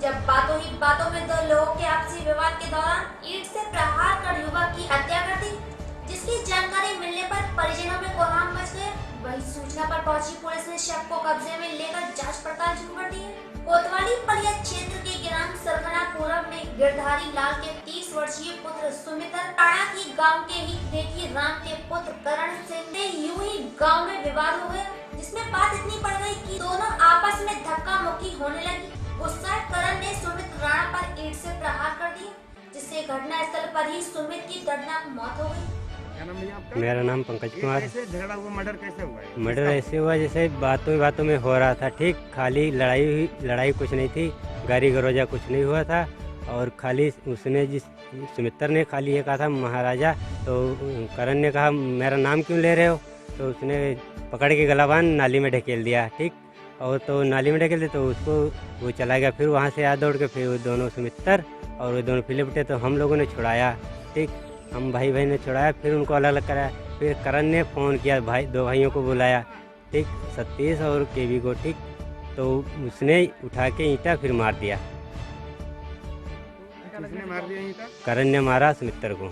जब बातों ही बातों में दो लोगों के आपसी विवाद के दौरान ईंट से प्रहार कर युवक की हत्या कर दी, जिसकी जानकारी मिलने पर परिजनों में कोहराम मच गया। वही सूचना पर पहुंची पुलिस ने शव को कब्जे में लेकर जांच पड़ताल शुरू कर दी है। कोतवाली पलिया क्षेत्र के ग्राम सरगना पूरब में गिरधारी लाल के 30 वर्षीय पुत्र सुमित्र टाणा की गांव के ही देखी राम के पुत्र करण सिंह ने यूं ही गांव में विवाद हो गया, जिसमें बात इतनी बढ़ गई कि दोनों आपस में धक्का मुक्की होने लगी। गुस्साए करण ने सुमित राणा पर ईंट से प्रहार कर दिया, जिससे घटनास्थल पर ही सुमित की दर्दनाक मौत हो गई। मेरा नाम पंकज कुमार। कैसे झगड़ा हुआ, मर्डर कैसे हुआ है? मर्डर ऐसे हुआ जैसे बातों में हो रहा था, ठीक। खाली लड़ाई कुछ नहीं थी, गाड़ी गरोजा कुछ नहीं हुआ था। और खाली उसने सुमित्र ने खाली ये कहा था महाराजा, तो करण ने कहा मेरा नाम क्यों ले रहे हो, तो उसने पकड़ के गला बांध नाली में ढकेल दिया, ठीक। और तो नाली में ढकेल दिया तो उसको वो चला गया। फिर वहाँ से आ दौड़ के फिर वो दोनों सुमित्र और वो दोनों फिलिपटे, तो हम लोगों ने छुड़ाया, ठीक। हम भाई ने छुड़ाया, फिर उनको अलग अलग कराया। फिर करण ने फ़ोन किया, दो भाइयों को बुलाया, ठीक, सतीश और केवी को, ठीक। तो उसने उठा के ईंटा फिर मार दिया। किसने मार दिया ईंटा? करण ने मारा सुमित्र को।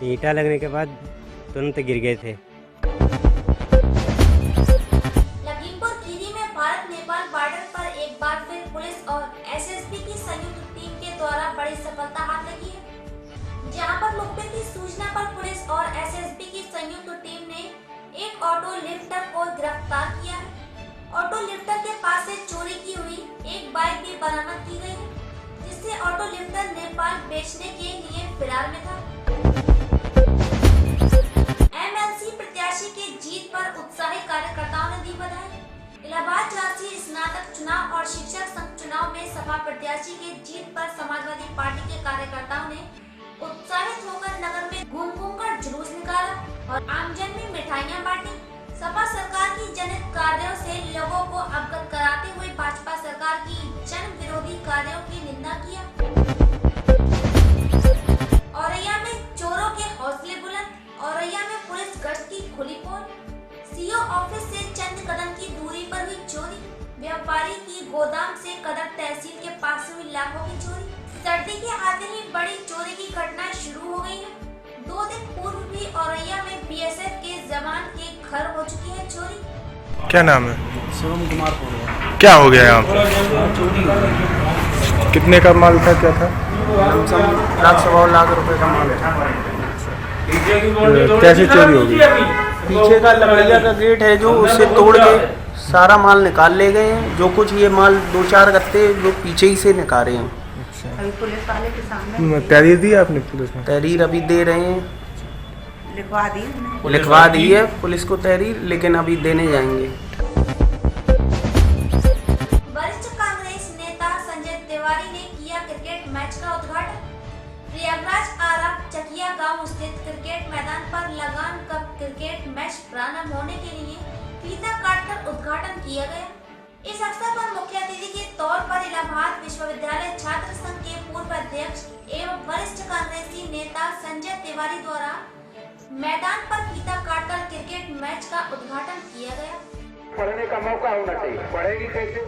ईंटा लगने के बाद तुरंत गिर गए थे। लखीमपुर खीरी में भारत नेपाल बॉर्डर पर एक बार फिर पुलिस और एसएसबी की संयुक्त टीम के द्वारा बड़ी सफलता हाथ लगी है, जहां पर मुखबिर की सूचना पर पुलिस और एसएसबी की संयुक्त टीम ने एक ऑटो लिफ्टर को गिरफ्तार किया है। ऑटो लिफ्टर के पास से चोरी की हुई एक बाइक भी बरामद की गई है, जिससे ऑटो लिफ्टर नेपाल बेचने के लिए फिरार में था। एमएलसी प्रत्याशी के जीत पर उत्साही कार्यकर्ताओं ने दी बधाई। इलाहाबाद झांसी स्नातक चुनाव और शिक्षक संघ चुनाव में सपा प्रत्याशी के जीत पर समाजवादी पार्टी के कार्यकर्ताओं ने उत्साहित होकर नगर में घूम कर जुलूस निकाला और आमजन में मिठाइयां बांटी। सपा सरकार की जनहित कार्यों से लोगों को अवगत कराते हुए भाजपा सरकार की जन विरोधी कार्यों की निंदा किया। औरैया में चोरों के हौसले बुलंद। औरैया में पुलिस गश्त की खुली पोल। सीओ ऑफिस से चंद कदम की दूरी पर हुई चोरी। व्यापारी की गोदाम से कदर तहसील के पास हुई लाखों की चोरी। सर्दी के आते ही बड़ी चोरी की घटना शुरू हो गई है। 2 दिन पूर्व भी औरैया में बीएसएफ के जवान के घर हो चुकी है चोरी। क्या नाम है? शिवम कुमार बोल। क्या हो गया यहाँ पर? चोरी हो गई। कितने का माल था, क्या था? लाख सवा लाख रुपए का माल था। कैसे चोरी होगी? पीछे का लकड़िया का गेट है जो, उससे तोड़ के सारा माल निकाल ले गए हैं। जो कुछ ये माल 2-4 गत्ते जो पीछे ही से निकाले हैं। पुलिस वाले के सामने तहरीर दी आपने पुलिस में? तहरीर अभी दे रहे हैं, लिखवा दी है पुलिस को तहरीर, लेकिन अभी देने जाएंगे। वरिष्ठ कांग्रेस नेता संजय तिवारी ने किया क्रिकेट मैच का उद्घाटन। प्रयागराज आरा चकिया गांव स्थित क्रिकेट मैदान पर लगान कप क्रिकेट मैच प्रारंभ होने के लिए फीता काटकर उद्घाटन किया गया। इस अवसर पर मुख्य अतिथि के तौर पर इलाहाबाद विश्वविद्यालय छात्र संघ के पूर्व अध्यक्ष एवं वरिष्ठ कांग्रेसी नेता संजय तिवारी द्वारा मैदान पर फीता काटकर क्रिकेट मैच का उद्घाटन किया गया। पढ़ने का मौका होना चाहिए, पढ़ेगी कैसे?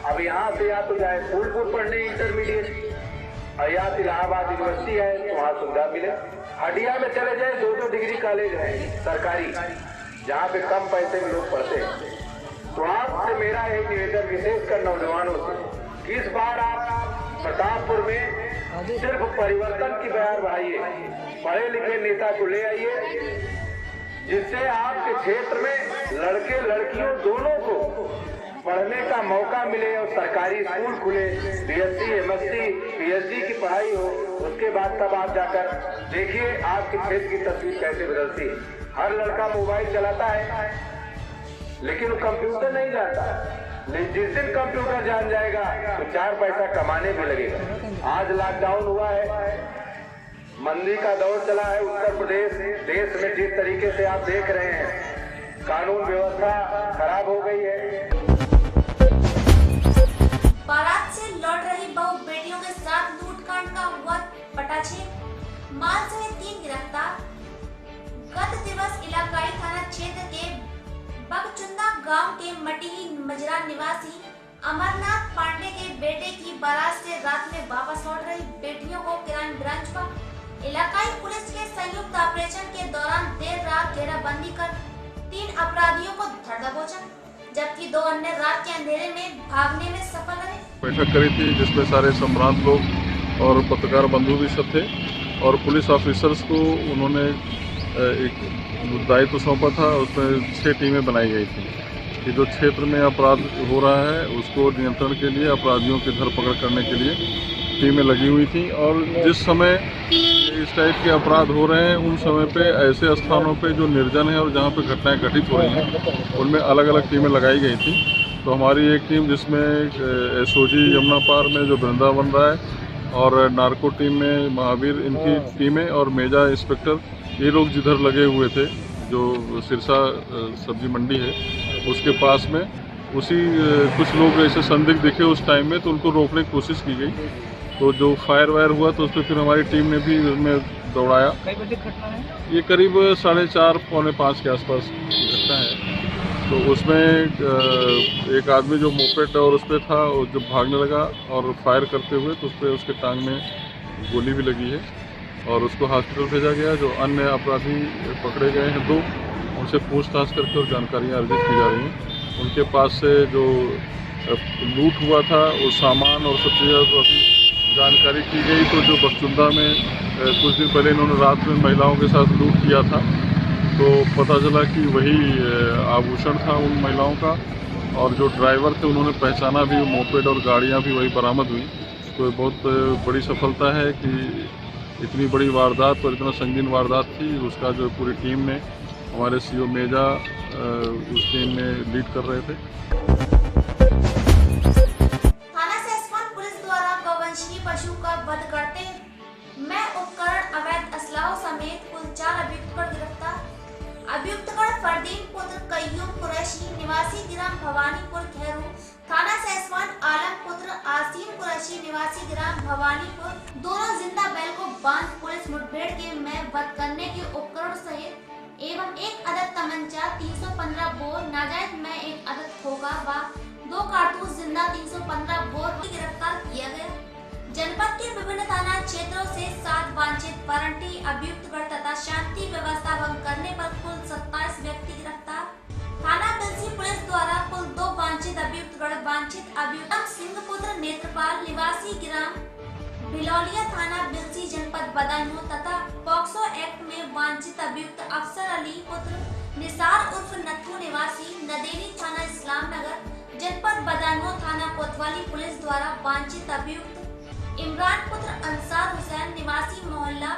अब यहाँ से या तो जाए फूलपुर पढ़ने इंटरमीडिएट, और या इलाहाबाद यूनिवर्सिटी है तो वहाँ सुविधा मिले। हटिया में चले जाए 2-2 डिग्री कॉलेज है सरकारी, जहाँ पे कम पैसे में लोग पढ़ते हैं। तो आपसे मेरा एक निवेदन विशेषकर नौजवानों से, इस बार आप प्रतापपुर में सिर्फ परिवर्तन की बयार बढ़ाइए, पढ़े लिखे नेता को ले आइए, जिससे आपके क्षेत्र में लड़के लड़कियों दोनों को पढ़ने का मौका मिले और सरकारी स्कूल खुले, बीएससी, एमएससी, पीएचडी की पढ़ाई हो। उसके बाद तब आप जाकर देखिए आपके क्षेत्र की तस्वीर कैसे बदलती है। हर लड़का मोबाइल चलाता है, लेकिन वो कंप्यूटर नहीं जानता। जिस दिन कंप्यूटर जान जाएगा तो 4 पैसा कमाने भी लगेगा। आज लॉकडाउन हुआ है, मंदी का दौर चला है उत्तर प्रदेश देश में, जिस तरीके से आप देख रहे हैं कानून व्यवस्था खराब हो गई है। बारात से लौट रही बहू बेटियों के साथ लूटकांड का हुआ पटाक्षेप। माल सहित 3 गिरफ्तार। गत दिवस इलाकाई थाना क्षेत्र के बगचुंदा गांव के मटिही मजरा निवासी अमरनाथ पांडे बेटे की बारात से रात में वापस लौट रही बेटियों को क्राइम ब्रांच पर इलाकाई पुलिस के संयुक्त ऑपरेशन के दौरान देर रात घेराबंदी कर 3 अपराधियों को धर दबोचा, जबकि 2 अन्य रात के अंधेरे में भागने में सफल रहे। बैठक करी थी जिसमें सारे सम्राट लोग और पत्रकार बंधु भी सब थे और पुलिस ऑफिसर्स को उन्होंने एक दायित्व सौंपा था। उसमें 6 टीमें बनाई गई थी कि जो क्षेत्र में अपराध हो रहा है उसको नियंत्रण के लिए, अपराधियों की धरपकड़ करने के लिए टीमें लगी हुई थी। और जिस समय इस टाइप के अपराध हो रहे हैं उन समय पे ऐसे स्थानों पे जो निर्जन है और जहाँ पे घटनाएं घटित हो रही हैं उनमें अलग अलग टीमें लगाई गई थी। तो हमारी एक टीम जिसमें एसओजी यमुना पार में जो वृंदावन राय और नार्को टीम में महावीर, इनकी टीमें और मेजा इंस्पेक्टर, ये लोग जिधर लगे हुए थे जो सिरसा सब्जी मंडी है उसके पास में, उसी कुछ लोग ऐसे संदिग्ध दिखे उस टाइम में तो उनको रोकने की कोशिश की गई। तो जो फायर वायर हुआ तो उस पर फिर हमारी टीम ने भी उसमें दौड़ाया। कई बजे घटना है? ये करीब 4:30 पौने 5 के आसपास घटना है। तो उसमें एक आदमी जो मोपेड और उस पर था वो जब भागने लगा और फायर करते हुए तो उस पर उसके टांग में गोली भी लगी है और उसको हॉस्पिटल भेजा गया। जो अन्य अपराधी पकड़े गए हैं 2, उनसे पूछताछ करके और जानकारियाँ अर्जित की जा रही हैं। उनके पास से जो लूट हुआ था वो सामान और सब चीज़ें तो अभी जानकारी की गई। तो जो बखचुंदा में कुछ दिन पहले इन्होंने रात में महिलाओं के साथ लूट किया था तो पता चला कि वही आभूषण था उन महिलाओं का और जो ड्राइवर थे उन्होंने पहचाना भी, मोपेड और गाड़ियाँ भी वही बरामद हुई। तो बहुत बड़ी सफलता है कि इतनी बड़ी वारदात और इतना संगीन वारदात थी, उसका जो पूरी टीम ने, हमारे सीओ मेजा उस टीम में लीड कर रहे थे। थाना सेसवन पुलिस द्वारा गौवंशीय पशु का वध करते में उपकरण, अवैध असलाहों समेत कुल 4 अभियुक्तगण गिरफ्तार। अभियुक्तगण फरदीन पुत्र कय्यूम कुरैशी निवासी ग्राम भवानीपुर खैरू, थाना सेसवन आलम पुत्र आसीम कुरैशी निवासी ग्राम भवानीपुर, दोनों जिंदा बैल को बांध पुलिस मुठभेड़ के में वध करने के उपकरण सहित एवं 1 अदद तमंचा, 315 बोर नाजायज में 1 अदद खोगा व 2 कारतूस जिंदा 315 बोर गिरफ्तार किया गया। जनपद के विभिन्न थाना क्षेत्रों से 7 वांछित वारंटी अभियुक्तगण तथा शांति व्यवस्था भंग करने पर कुल 27 व्यक्ति गिरफ्तार। थाना बिलसी पुलिस द्वारा कुल 2 वांछित अभियुक्तगण वांछित अभियुक्त सिंह पुत्र नेत्रपाल निवासी ग्राम भिलौलिया थाना बिलसी जनपद बदायूं तथा पॉक्सो एक्ट में वांछित अभियुक्त अफसर अली पुत्र निसार उर्फ नथू निवासी नदेली थाना इस्लाम नगर जनपद बदायूं थाना कोतवाली पुलिस द्वारा वांछित अभियुक्त इमरान पुत्र अंसार हुसैन निवासी मोहल्ला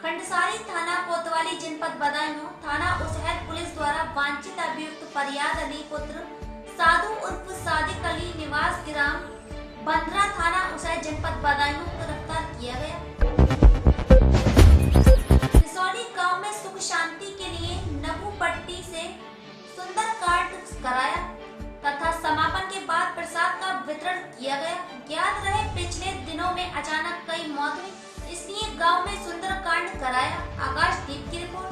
खंडसारी थाना कोतवाली जनपद बदायूं थाना उसहद पुलिस द्वारा वांछित अभियुक्त फरियाद अली पुत्र साधु उर्फ सादिक अली निवास ग्राम बंदरा थाना उसहद जनपद बदायूं गिरफ्तार किया गया। सिसौली गांव में सुख शांति के लिए नबू पट्टी से सुंदर कांड कराया तथा समापन के बाद प्रसाद का वितरण किया गया। ज्ञात रहे पिछले दिनों में अचानक कई मौत हुई, इसलिए गांव में सुंदर कांड कराया। आकाशदीप की रिपोर्ट।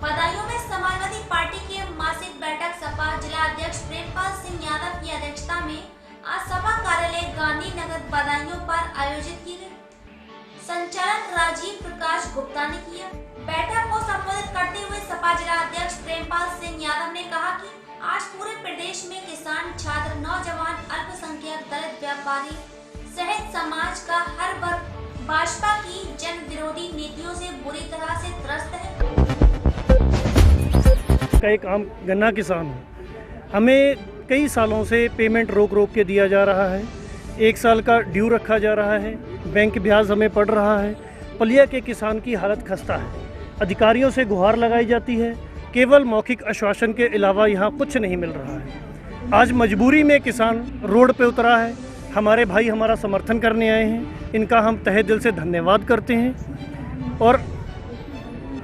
बदायूं में समाजवादी पार्टी की मासिक बैठक सपा जिला अध्यक्ष प्रेमपाल सिंह यादव की अध्यक्षता में आज सपा कार्यालय गांधी नगर बदायूं पर आयोजित की गई। संचालन राजीव प्रकाश गुप्ता ने किया। बैठक को संबोधित करते हुए सपा जिला अध्यक्ष प्रेमपाल सिंह यादव ने कहा कि आज पूरे प्रदेश में किसान, छात्र, नौजवान, अल्पसंख्यक, दलित, व्यापारी सहित समाज का हर वर्ग भाजपा की जन विरोधी नीतियों से बुरी तरह से त्रस्त है। एक आम गन्ना किसान हूँ, हमें कई सालों से पेमेंट रोक के दिया जा रहा है। 1 साल का ड्यू रखा जा रहा है, बैंक ब्याज हमें पड़ रहा है। पलिया के किसान की हालत खस्ता है। अधिकारियों से गुहार लगाई जाती है, केवल मौखिक आश्वासन के अलावा यहाँ कुछ नहीं मिल रहा है। आज मजबूरी में किसान रोड पे उतरा है। हमारे भाई हमारा समर्थन करने आए हैं, इनका हम तहे दिल से धन्यवाद करते हैं। और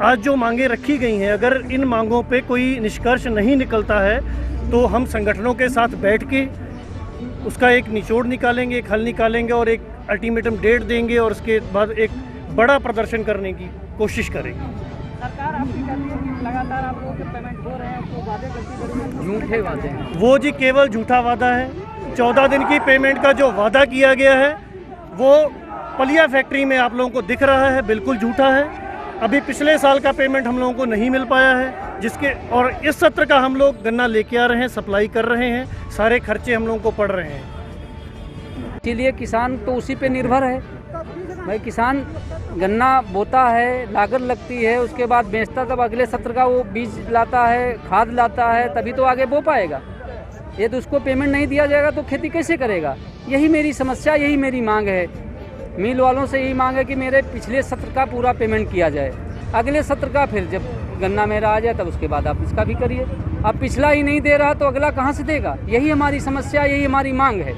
आज जो मांगे रखी गई हैं, अगर इन मांगों पे कोई निष्कर्ष नहीं निकलता है तो हम संगठनों के साथ बैठ के उसका एक निचोड़ निकालेंगे, एक हल निकालेंगे और एक अल्टीमेटम डेट देंगे और उसके बाद एक बड़ा प्रदर्शन करने की कोशिश करेंगे। सरकार आपकी कहती है कि लगातार आप लोगों के पेमेंट हो रहे हैं, तो वादे करती झूठे वादे हैं। वो जी केवल झूठा वादा है। 14 दिन की पेमेंट का जो वादा किया गया है वो पलिया फैक्ट्री में आप लोगों को दिख रहा है, बिल्कुल झूठा है। अभी पिछले साल का पेमेंट हम लोगों को नहीं मिल पाया है, जिसके और इस सत्र का हम लोग गन्ना लेके आ रहे हैं, सप्लाई कर रहे हैं, सारे खर्चे हम लोगों को पड़ रहे हैं। इसीलिए किसान तो उसी पे निर्भर है भाई। किसान गन्ना बोता है, लागत लगती है, उसके बाद बेचता, तब अगले सत्र का वो बीज लाता है, खाद लाता है, तभी तो आगे बो पाएगा। ये तो उसको पेमेंट नहीं दिया जाएगा तो खेती कैसे करेगा? यही मेरी समस्या, यही मेरी मांग है। मिल वालों से यही मांग है कि मेरे पिछले सत्र का पूरा पेमेंट किया जाए, अगले सत्र का फिर जब गन्ना मेरा आ जाए तब उसके बाद आप इसका भी करिए। अब पिछला ही नहीं दे रहा तो अगला कहाँ से देगा? यही हमारी समस्या, यही हमारी मांग है।